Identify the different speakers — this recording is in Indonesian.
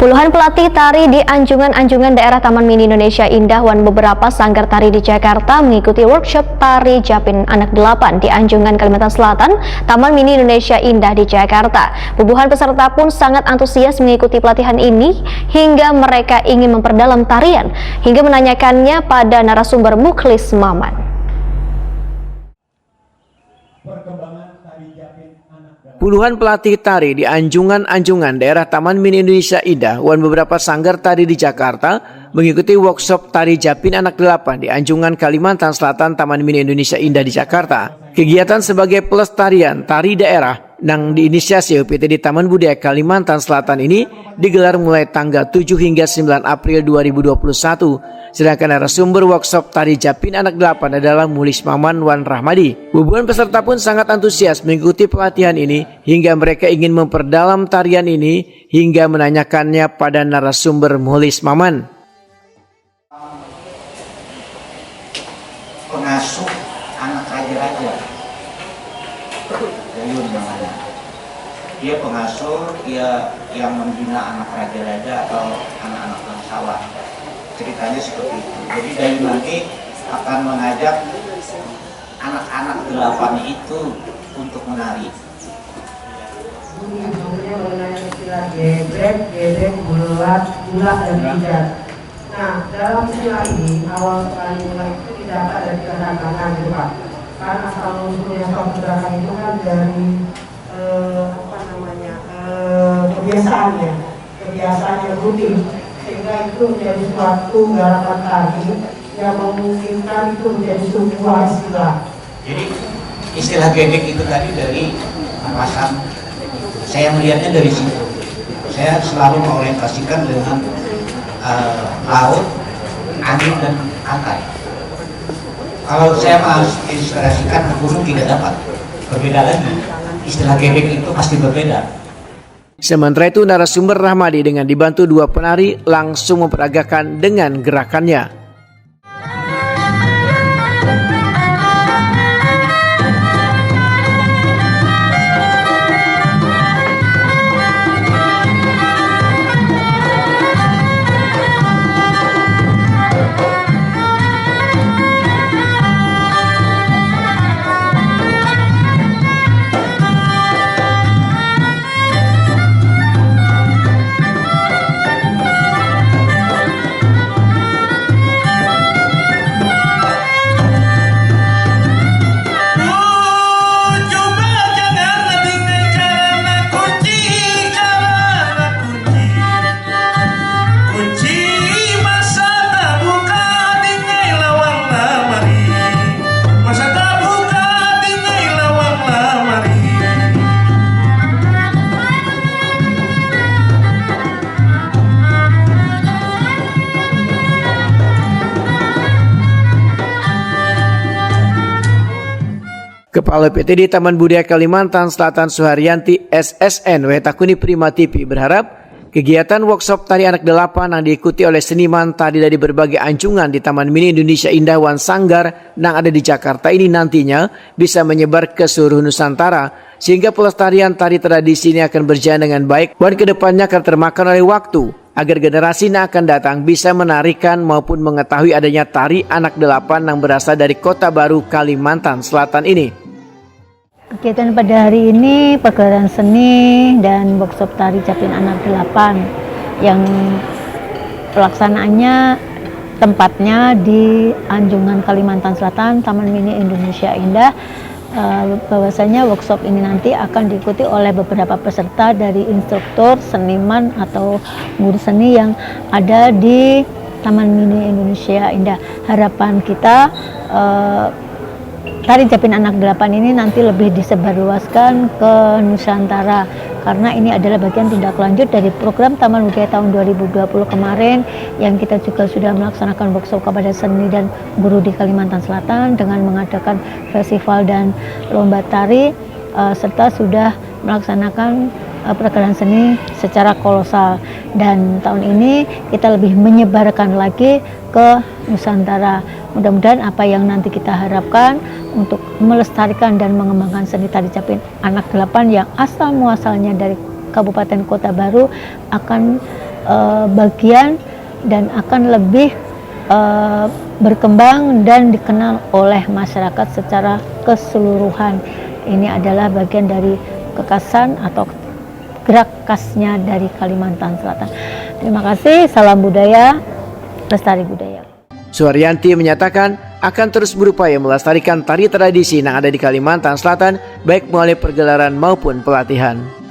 Speaker 1: Puluhan pelatih tari di anjungan-anjungan daerah Taman Mini Indonesia Indah dan beberapa sanggar tari di Jakarta mengikuti workshop tari Japin Anak 8 di Anjungan, Kalimantan Selatan, Taman Mini Indonesia Indah di Jakarta. Puluhan peserta pun sangat antusias mengikuti pelatihan ini hingga mereka ingin memperdalam tarian hingga menanyakannya pada narasumber Mukhlis Maman.
Speaker 2: Puluhan pelatih tari di anjungan-anjungan daerah Taman Mini Indonesia Indah dan beberapa sanggar tari di Jakarta mengikuti workshop tari Japin Anak 8 di Anjungan, Kalimantan Selatan, Taman Mini Indonesia Indah di Jakarta. Kegiatan sebagai pelestarian tari daerah yang diinisiasi UPT di Taman Budaya Kalimantan Selatan ini digelar mulai tanggal 7 hingga 9 April 2021. Sedangkan narasumber workshop tari Japin Anak 8 adalah Mukhlis Maman Wan Rahmadi. Puluhan peserta pun sangat antusias mengikuti pelatihan ini hingga mereka ingin memperdalam tarian ini hingga menanyakannya pada narasumber Mukhlis Maman.
Speaker 3: Pengasuh anak raja-raja, Yayun namanya. Dia pengasuh, dia yang membina anak raja-raja atau anak-anak bangsawan. Ceritanya seperti itu. Jadi dari nanti akan mengajak anak-anak 8 itu untuk menari.
Speaker 4: Ujungnya mengenai istilah gebrek, bulat, bulat dan pijat. Nah, dalam istilah ini awal sekali mulai itu tidak ada gerakan gitu Pak. Kan asal usulnya suatu gerakan itu kan dari kebiasaan yang rutin. Sehingga itu menjadi suatu gerakan tari yang memungkinkan itu menjadi sebuah istilah. Jadi
Speaker 3: Istilah gedek itu tadi dari pasang. Saya melihatnya dari situ. Saya selalu mengorientasikan dengan laut, angin dan pantai. Kalau saya menginspirasikan ke gunung tidak dapat. Berbeda lagi. Istilah gedek itu pasti berbeda.
Speaker 2: Sementara itu narasumber Rahmadi dengan dibantu dua penari langsung memperagakan dengan gerakannya. Kepala PT di Taman Budaya Kalimantan Selatan Suharyanti SSN Wetakuni Prima TV berharap kegiatan workshop tari anak 8 yang diikuti oleh seniman tari dari berbagai anjungan di Taman Mini Indonesia Indah wan Sanggar yang ada di Jakarta ini nantinya bisa menyebar ke seluruh Nusantara sehingga pelestarian tari tradisi ini akan berjalan dengan baik dan kedepannya akan termakan oleh waktu agar generasi yang akan datang bisa menarikan maupun mengetahui adanya tari anak 8 yang berasal dari Kota Baru Kalimantan Selatan ini.
Speaker 5: Kegiatan pada hari ini pagelaran seni dan workshop tari Japin Anak 8 yang pelaksanaannya tempatnya di Anjungan Kalimantan Selatan, Taman Mini Indonesia Indah. Bahwasanya workshop ini nanti akan diikuti oleh beberapa peserta dari instruktur, seniman atau guru seni yang ada di Taman Mini Indonesia Indah. Harapan kita tari Japin Anak 8 ini nanti lebih disebarluaskan ke Nusantara karena ini adalah bagian tindak lanjut dari program Taman Budaya tahun 2020 kemarin yang kita juga sudah melaksanakan workshop kepada seni dan guru di Kalimantan Selatan dengan mengadakan festival dan lomba tari serta sudah melaksanakan pagelaran seni secara kolosal, dan tahun ini kita lebih menyebarkan lagi ke Nusantara. Mudah-mudahan apa yang nanti kita harapkan untuk melestarikan dan mengembangkan seni tari Japin Anak 8 yang asal muasalnya dari Kabupaten Kota Baru akan bagian dan akan lebih berkembang dan dikenal oleh masyarakat secara keseluruhan. Ini adalah bagian dari kekhasan atau gerak khasnya dari Kalimantan Selatan. Terima kasih, salam budaya, lestari budaya.
Speaker 2: Suharyanti menyatakan akan terus berupaya melestarikan tari tradisi yang ada di Kalimantan Selatan baik melalui pergelaran maupun pelatihan.